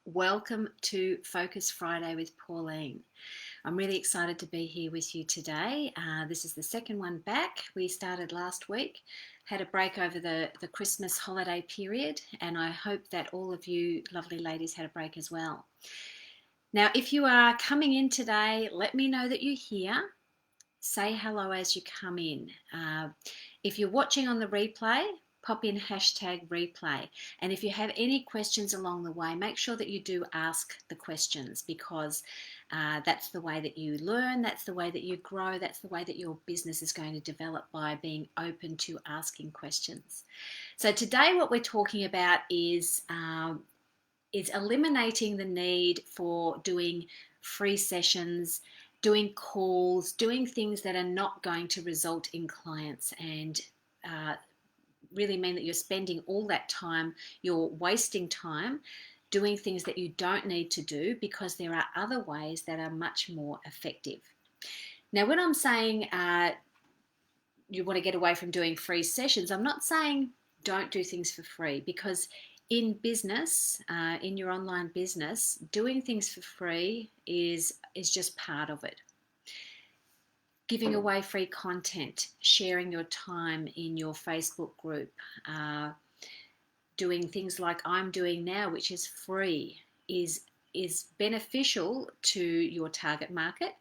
Welcome to Focus Friday with Pauline. I'm really excited to be here with you today. This is the second one back. We started last week, had a break over the Christmas holiday period, and I hope that all of you lovely ladies had a break as well. Now, if you are coming in today, let me know that you're here. Say hello as you come in. If you're watching on the replay, pop in #replay. And if you have any questions along the way, make sure that you do ask the questions, because that's the way that you learn, that's the way that you grow, that's the way that your business is going to develop, by being open to asking questions. So today what we're talking about is eliminating the need for doing free sessions, doing calls, doing things that are not going to result in clients, and really mean that you're spending all that time, you're wasting time doing things that you don't need to do, because there are other ways that are much more effective. Now, when I'm saying you want to get away from doing free sessions, I'm not saying don't do things for free, because in business, in your online business, doing things for free is just part of it. Giving away free content, sharing your time in your Facebook group, doing things like I'm doing now, which is free, is beneficial to your target market,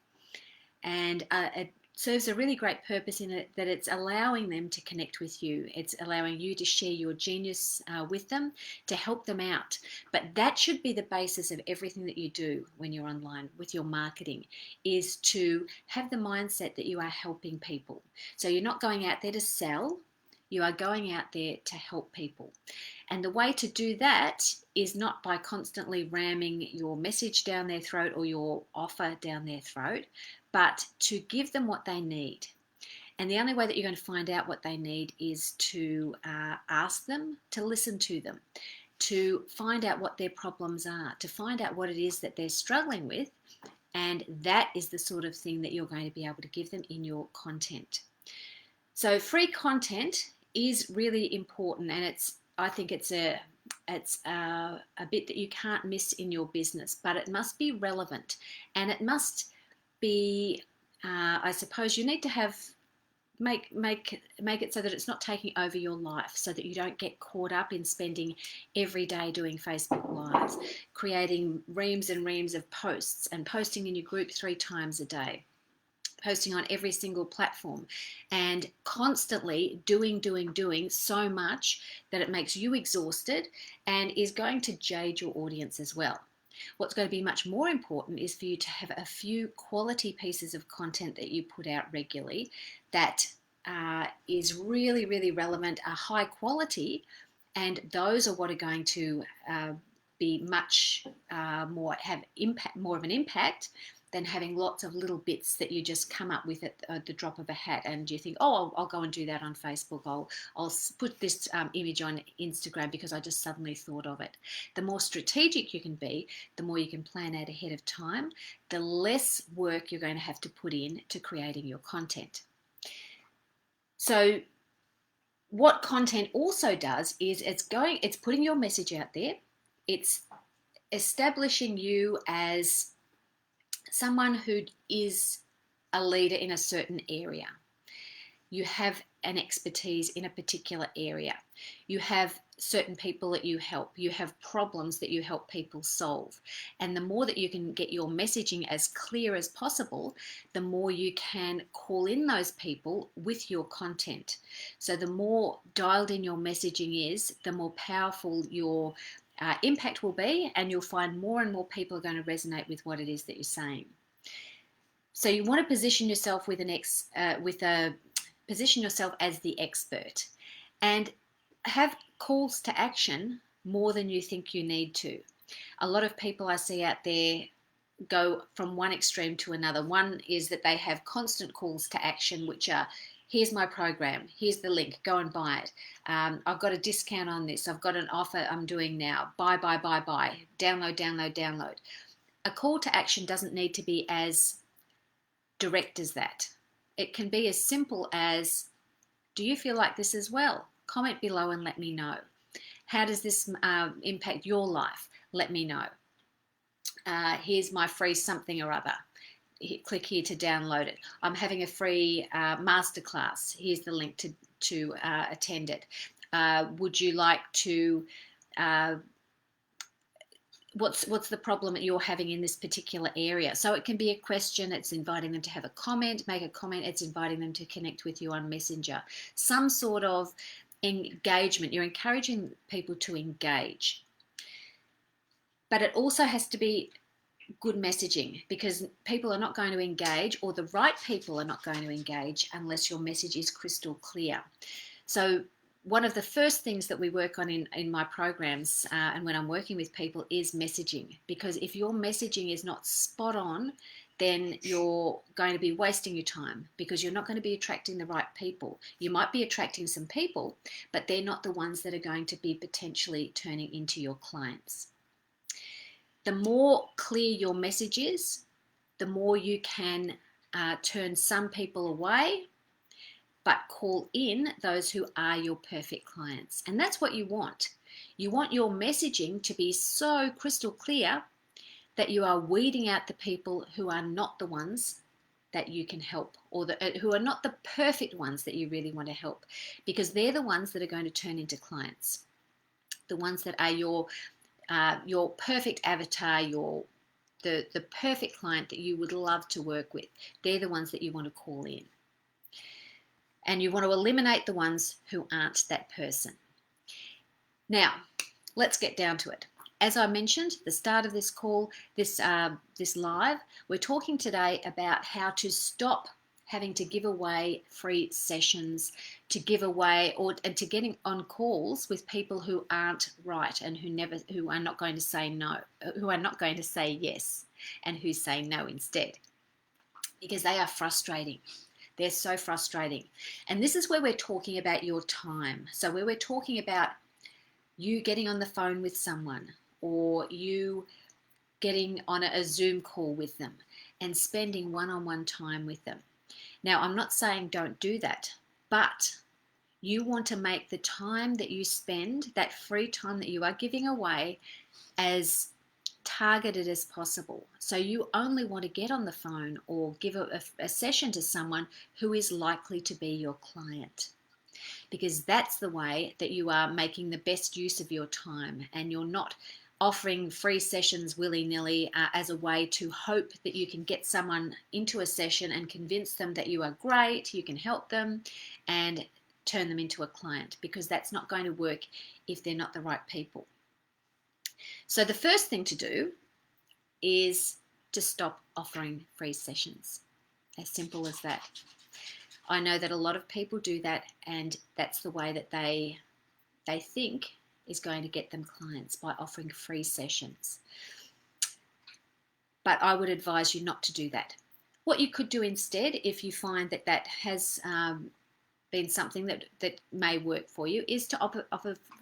and it serves a really great purpose in it, that it's allowing them to connect with you. It's allowing you to share your genius with them, to help them out. But that should be the basis of everything that you do when you're online with your marketing, is to have the mindset that you are helping people. So you're not going out there to sell, you are going out there to help people. And the way to do that is not by constantly ramming your message down their throat or your offer down their throat, but to give them what they need. And the only way that you're going to find out what they need is to ask them, to listen to them, to find out what their problems are, to find out what it is that they're struggling with. And that is the sort of thing that you're going to be able to give them in your content. So free content is really important, and I think it's a bit that you can't miss in your business, but it must be relevant, and it must be, I suppose you need to have make it so that it's not taking over your life, so that you don't get caught up in spending every day doing Facebook Lives, creating reams and reams of posts, and posting in your group 3 times a day, posting on every single platform, and constantly doing so much that it makes you exhausted and is going to jade your audience as well. What's going to be much more important is for you to have a few quality pieces of content that you put out regularly, that is really, really relevant, are high quality, and those are what are going to be much more, have impact, more of an impact, than having lots of little bits that you just come up with at the drop of a hat, and you think, oh, I'll go and do that on Facebook, I'll put this image on Instagram because I just suddenly thought of it. The more strategic you can be, the more you can plan out ahead of time, the less work you're going to have to put in to creating your content. So what content also does is it's putting your message out there, it's establishing you as someone who is a leader in a certain area. You have an expertise in a particular area. You have certain people that you help. You have problems that you help people solve. And the more that you can get your messaging as clear as possible, the more you can call in those people with your content. So the more dialed in your messaging is, the more powerful your impact will be, and you'll find more and more people are going to resonate with what it is that you're saying. So you want to position yourself position yourself as the expert, and have calls to action more than you think you need to. A lot of people I see out there go from one extreme to another. One is that they have constant calls to action, which are, here's my program, here's the link, go and buy it. I've got a discount on this, I've got an offer I'm doing now, buy, download. A call to action doesn't need to be as direct as that. It can be as simple as, do you feel like this as well? Comment below and let me know. How does this impact your life? Let me know. here's my free something or other. Click here to download it. I'm having a free masterclass. Here's the link to attend it. Would you like to? What's the problem that you're having in this particular area? So it can be a question. It's inviting them to have a comment, make a comment. It's inviting them to connect with you on Messenger. Some sort of engagement. You're encouraging people to engage, but it also has to be good messaging, because people are not going to engage, or the right people are not going to engage, unless your message is crystal clear. So one of the first things that we work on in my programs and when I'm working with people is messaging, because if your messaging is not spot on, then you're going to be wasting your time, because you're not going to be attracting the right people. You might be attracting some people, but they're not the ones that are going to be potentially turning into your clients. The more clear your message is, the more you can turn some people away, but call in those who are your perfect clients. And that's what you want. You want your messaging to be so crystal clear that you are weeding out the people who are not the ones that you can help, or who are not the perfect ones that you really want to help, because they're the ones that are going to turn into clients. The ones that are your perfect avatar, the perfect client that you would love to work with. They're the ones that you want to call in. And you want to eliminate the ones who aren't that person. Now, let's get down to it. As I mentioned at the start of this call, this live, we're talking today about how to stop having to give away free sessions, to give away and to getting on calls with people who aren't right and who are not going to say no, who are not going to say yes, and who say no instead, because they are frustrating. They're so frustrating. And this is where we're talking about your time. So where we're talking about you getting on the phone with someone, or you getting on a Zoom call with them and spending one-on-one time with them. Now, I'm not saying don't do that, but you want to make the time that you spend, that free time that you are giving away, as targeted as possible. So you only want to get on the phone or give a session to someone who is likely to be your client, because that's the way that you are making the best use of your time, and you're not offering free sessions willy-nilly as a way to hope that you can get someone into a session and convince them that you are great, you can help them, and turn them into a client, because that's not going to work if they're not the right people. So the first thing to do is to stop offering free sessions. As simple as that. I know that a lot of people do that, and that's the way that they think is going to get them clients, by offering free sessions. But I would advise you not to do that. What you could do instead, if you find that that has been something that may work for you, is to offer,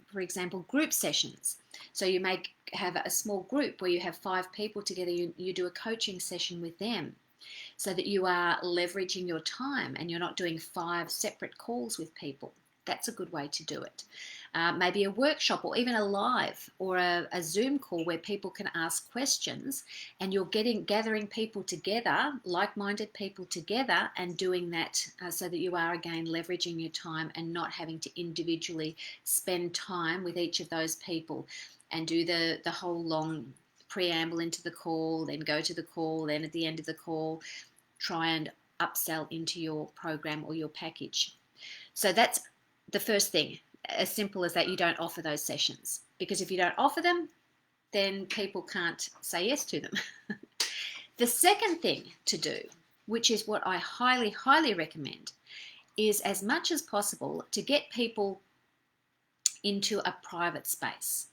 for example, group sessions. So you may have a small group where you have 5 people together, you do a coaching session with them, so that you are leveraging your time and you're not doing 5 separate calls with people. That's a good way to do it. Maybe a workshop, or even a live or a Zoom call where people can ask questions, and you're gathering people together, like-minded people together, and doing that so that you are again leveraging your time and not having to individually spend time with each of those people and do the whole long preamble into the call, then go to the call, then at the end of the call try and upsell into your program or your package. So that's the first thing. As simple as that, you don't offer those sessions, because if you don't offer them, then people can't say yes to them. The second thing to do, which is what I highly, highly recommend, is as much as possible to get people into a private space.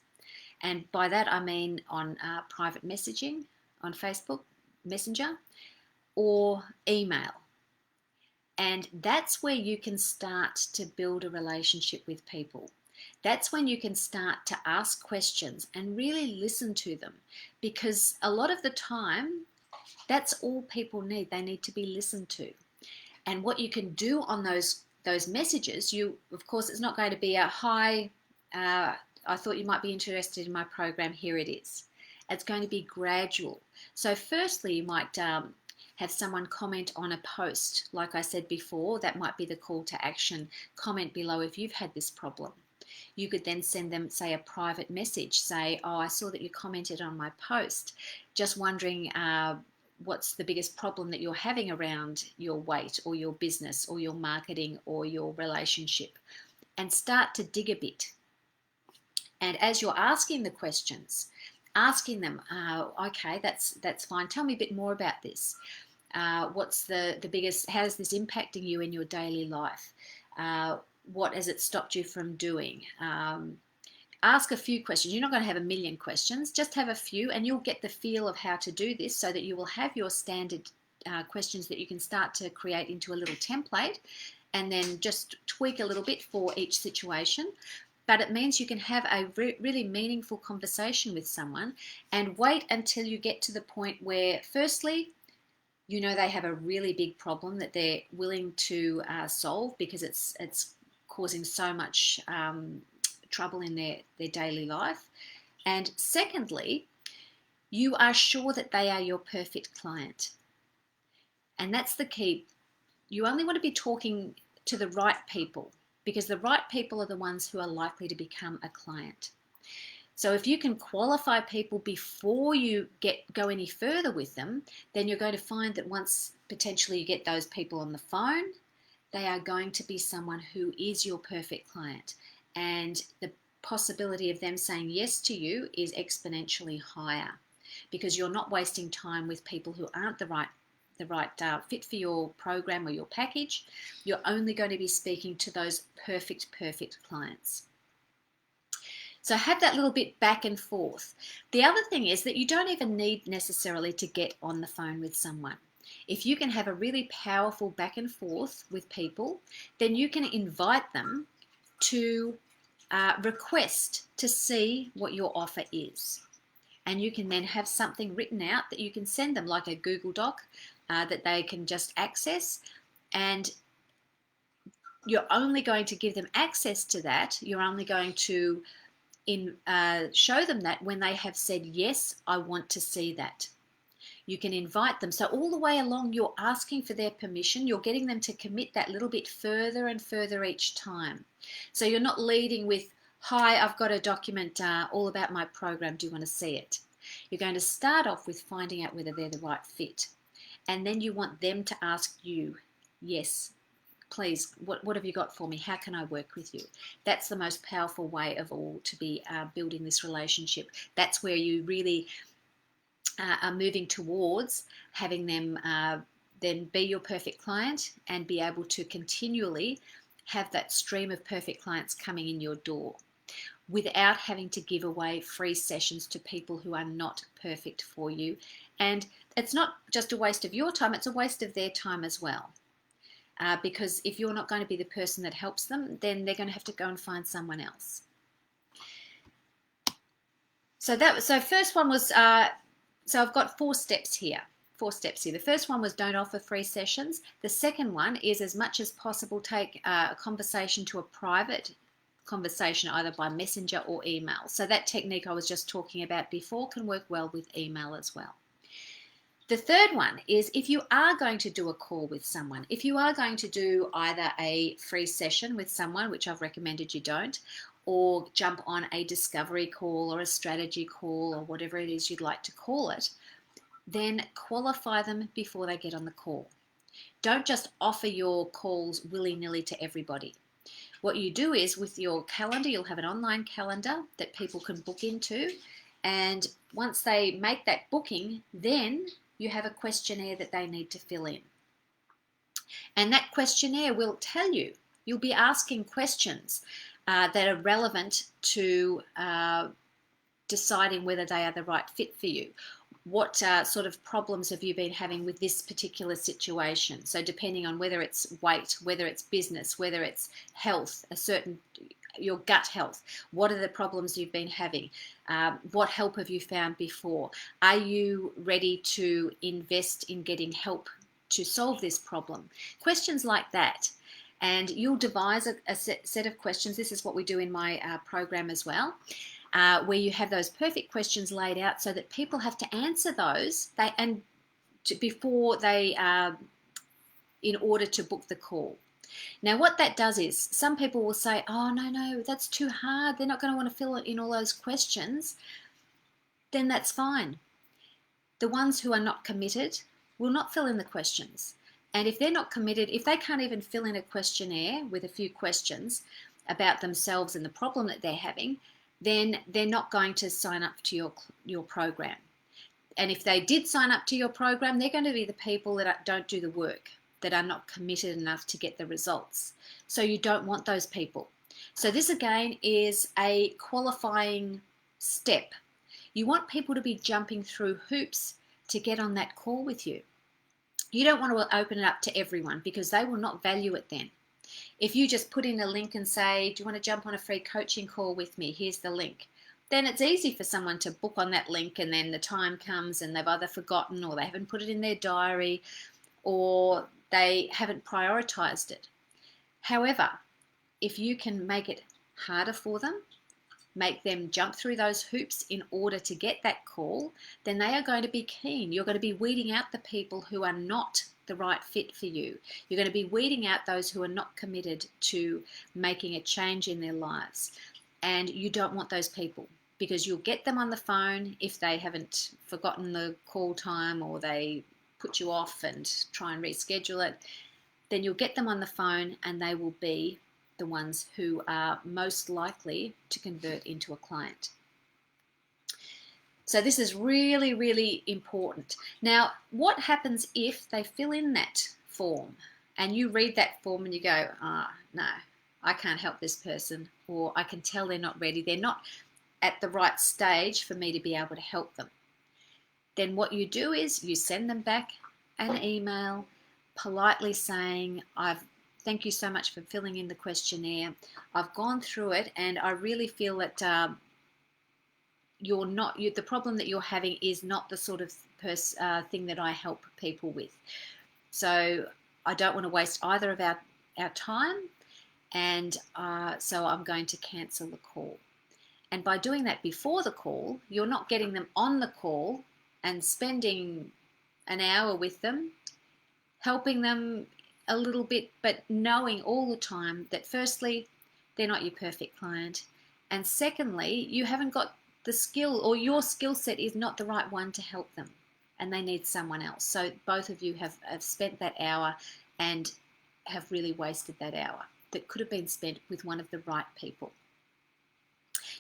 And by that I mean on private messaging on Facebook Messenger or email. And that's where you can start to build a relationship with people. That's when you can start to ask questions and really listen to them, because a lot of the time, that's all people need. They need to be listened to. And what you can do on those messages, of course, it's not going to be a hi, I thought you might be interested in my program, here it is. It's going to be gradual. So firstly, you might have someone comment on a post. Like I said before, that might be the call to action. Comment below if you've had this problem. You could then send them, say, a private message. Say, oh, I saw that you commented on my post. Just wondering what's the biggest problem that you're having around your weight or your business or your marketing or your relationship. And start to dig a bit. And as you're asking the questions, asking them, okay, that's fine. Tell me a bit more about this. What's the biggest, how is this impacting you in your daily life? What has it stopped you from doing? Ask a few questions. You're not going to have a million questions. Just have a few and you'll get the feel of how to do this so that you will have your standard questions that you can start to create into a little template and then just tweak a little bit for each situation. But it means you can have a really meaningful conversation with someone and wait until you get to the point where, firstly, you know they have a really big problem that they're willing to solve because it's causing so much trouble in their daily life. And secondly, you are sure that they are your perfect client. And that's the key. You only want to be talking to the right people because the right people are the ones who are likely to become a client. So if you can qualify people before you go any further with them, then you're going to find that once potentially you get those people on the phone, they are going to be someone who is your perfect client. And the possibility of them saying yes to you is exponentially higher because you're not wasting time with people who aren't the right fit for your program or your package. You're only going to be speaking to those perfect clients. So have that little bit back and forth. The other thing is that you don't even need necessarily to get on the phone with someone. If you can have a really powerful back and forth with people, then you can invite them to request to see what your offer is. And you can then have something written out that you can send them, like a Google Doc that they can just access. And you're only going to give them access to that. You're only going to show them that when they have said, yes, I want to see that. You can invite them. So all the way along, you're asking for their permission. You're getting them to commit that little bit further and further each time. So you're not leading with, hi, I've got a document all about my program. Do you want to see it? You're going to start off with finding out whether they're the right fit. And then you want them to ask you, yes, please, what have you got for me? How can I work with you? That's the most powerful way of all to be building this relationship. That's where you really are moving towards having them then be your perfect client and be able to continually have that stream of perfect clients coming in your door without having to give away free sessions to people who are not perfect for you. And it's not just a waste of your time, it's a waste of their time as well. Because if you're not going to be the person that helps them, then they're going to have to go and find someone else. So first one was, so I've got 4 steps here. 4 steps here. The first one was don't offer free sessions. The second one is, as much as possible, take a conversation to a private conversation, either by messenger or email. So that technique I was just talking about before can work well with email as well. The third one is, if you are going to do a call with someone, if you are going to do either a free session with someone, which I've recommended you don't, or jump on a discovery call or a strategy call or whatever it is you'd like to call it, then qualify them before they get on the call. Don't just offer your calls willy-nilly to everybody. What you do is, with your calendar, you'll have an online calendar that people can book into, and once they make that booking, then you have a questionnaire that they need to fill in. And that questionnaire will tell you, you'll be asking questions that are relevant to deciding whether they are the right fit for you. What sort of problems have you been having with this particular situation? So depending on whether it's weight, whether it's business, whether it's health, your gut health, what are the problems you've been having? What help have you found before? Are you ready to invest in getting help to solve this problem? Questions like that. And you'll devise a set of questions. This is what we do in my program as well. where you have those perfect questions laid out so that people have to answer those before they in order to book the call. Now, what that does is some people will say, oh, no, that's too hard. They're not going to want to fill in all those questions. Then that's fine. The ones who are not committed will not fill in the questions. And if they're not committed, if they can't even fill in a questionnaire with a few questions about themselves and the problem that they're having, then they're not going to sign up to your program. And if they did sign up to your program, they're going to be the people that don't do the work, that are not committed enough to get the results. So you don't want those people. So this again is a qualifying step. You want people to be jumping through hoops to get on that call with you. You don't want to open it up to everyone because they will not value it then. If you just put in a link and say, do you want to jump on a free coaching call with me? Here's the link. Then it's easy for someone to book on that link, and then the time comes and they've either forgotten or they haven't put it in their diary or they haven't prioritized it. However, if you can make it harder for them, make them jump through those hoops in order to get that call, then they are going to be keen. You're going to be weeding out the people who are not the right fit for you. You're going to be weeding out those who are not committed to making a change in their lives. And you don't want those people, because you'll get them on the phone if they haven't forgotten the call time or they put you off and try and reschedule it. Then you'll get them on the phone and they will be the ones who are most likely to convert into a client. So this is really, really important. Now, what happens if they fill in that form and you read that form and you go, no, I can't help this person, or I can tell they're not ready, they're not at the right stage for me to be able to help them. Then what you do is you send them back an email politely saying, thank you so much for filling in the questionnaire. I've gone through it and I really feel that the problem that you're having is not the sort of thing that I help people with. So I don't want to waste either of our time, and so I'm going to cancel the call. And by doing that before the call, you're not getting them on the call and spending an hour with them, helping them a little bit, but knowing all the time that firstly, they're not your perfect client. And secondly, you haven't got the skill, or your skill set is not the right one to help them, and they need someone else. So both of you have spent that hour and have really wasted that hour that could have been spent with one of the right people.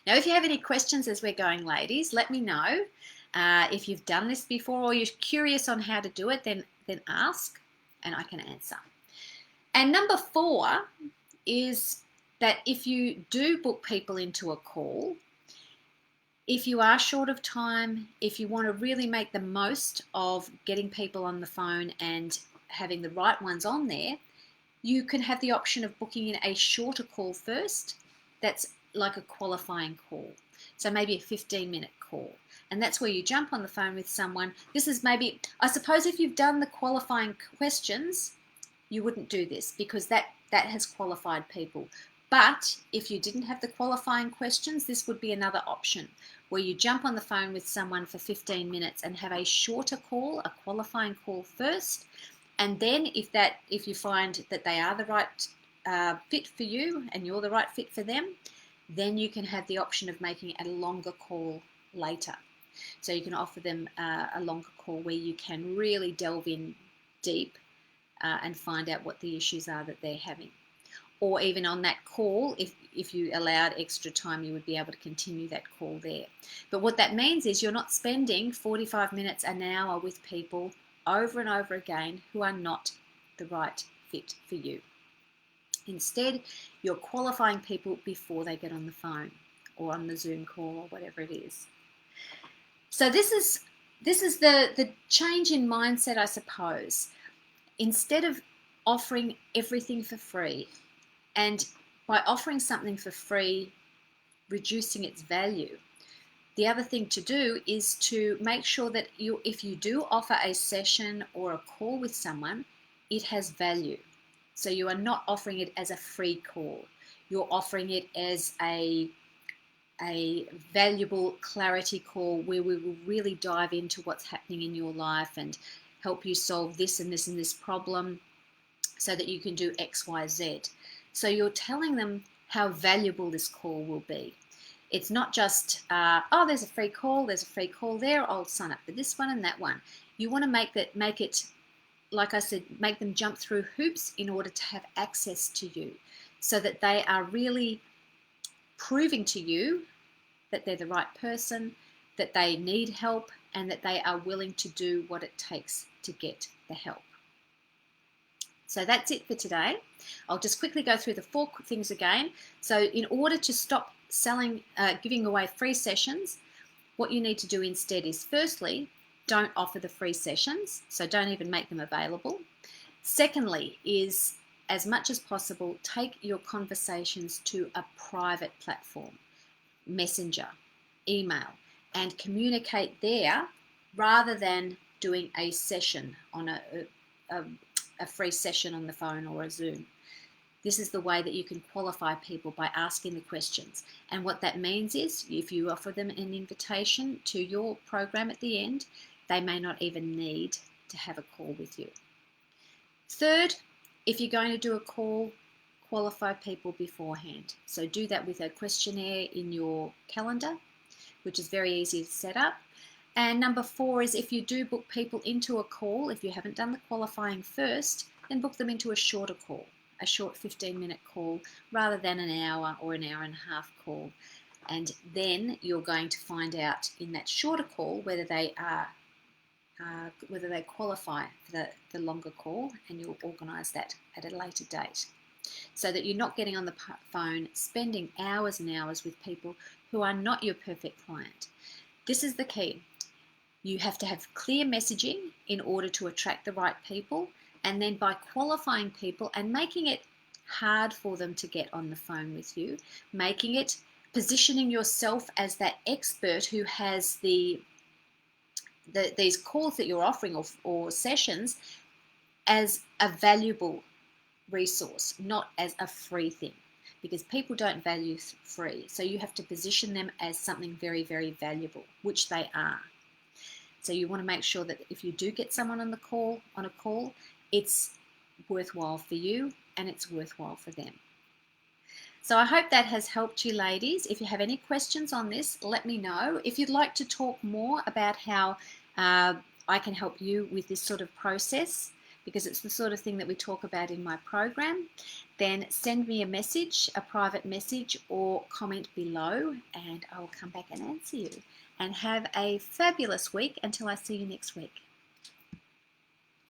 Now, if you have any questions as we're going, ladies, let me know. If you've done this before or you're curious on how to do it, then ask and I can answer. And number 4 is that if you do book people into a call, if you are short of time, if you want to really make the most of getting people on the phone and having the right ones on there, you can have the option of booking in a shorter call first. That's like a qualifying call. So maybe a 15-minute call. And that's where you jump on the phone with someone. This is maybe, I suppose if you've done the qualifying questions, you wouldn't do this because that has qualified people. But if you didn't have the qualifying questions, this would be another option where you jump on the phone with someone for 15 minutes and have a shorter call, a qualifying call first. And then if you find that they are the right fit for you and you're the right fit for them, then you can have the option of making a longer call later. So you can offer them a longer call where you can really delve in deep and find out what the issues are that they're having. Or even on that call, if you allowed extra time, you would be able to continue that call there. But what that means is you're not spending 45 minutes, an hour with people over and over again who are not the right fit for you. Instead, you're qualifying people before they get on the phone or on the Zoom call or whatever it is. So this is the change in mindset, I suppose. Instead of offering everything for free, and by offering something for free, reducing its value, the other thing to do is to make sure that if you do offer a session or a call with someone, it has value. So you are not offering it as a free call. You're offering it as a a valuable clarity call where we will really dive into what's happening in your life and help you solve this and this and this problem so that you can do X, Y, Z. So you're telling them how valuable this call will be. It's not just, oh, there's a free call there, I'll sign up for this one and that one. You want to make it, like I said, make them jump through hoops in order to have access to you so that they are really proving to you that they're the right person, that they need help, and that they are willing to do what it takes to get the help. So that's it for today. I'll just quickly go through the 4 things again. So in order to stop giving away free sessions, what you need to do instead is, firstly, don't offer the free sessions, so don't even make them available. Secondly is, as much as possible, take your conversations to a private platform, Messenger, email, and communicate there rather than doing a session on a free session on the phone or a Zoom. This is the way that you can qualify people, by asking the questions. And what that means is, if you offer them an invitation to your program at the end, they may not even need to have a call with you. Third, if you're going to do a call, qualify people beforehand. So do that with a questionnaire in your calendar, which is very easy to set up. And number 4 is, if you do book people into a call, if you haven't done the qualifying first, then book them into a shorter call, a short 15-minute call rather than an hour or an hour and a half call. And then you're going to find out in that shorter call whether they qualify for the longer call, and you'll organise that at a later date, so that you're not getting on the phone spending hours and hours with people who are not your perfect client. This is the key. You have to have clear messaging in order to attract the right people, and then by qualifying people and making it hard for them to get on the phone with you, positioning yourself as that expert who has these calls that you're offering or sessions as a valuable resource, not as a free thing, because people don't value free. So you have to position them as something very, very valuable, which they are. So you want to make sure that if you do get someone on a call, it's worthwhile for you and it's worthwhile for them. So I hope that has helped you, ladies. If you have any questions on this, let me know. If you'd like to talk more about how I can help you with this sort of process, because it's the sort of thing that we talk about in my program, then send me a message, a private message, or comment below, and I will come back and answer you. And have a fabulous week until I see you next week.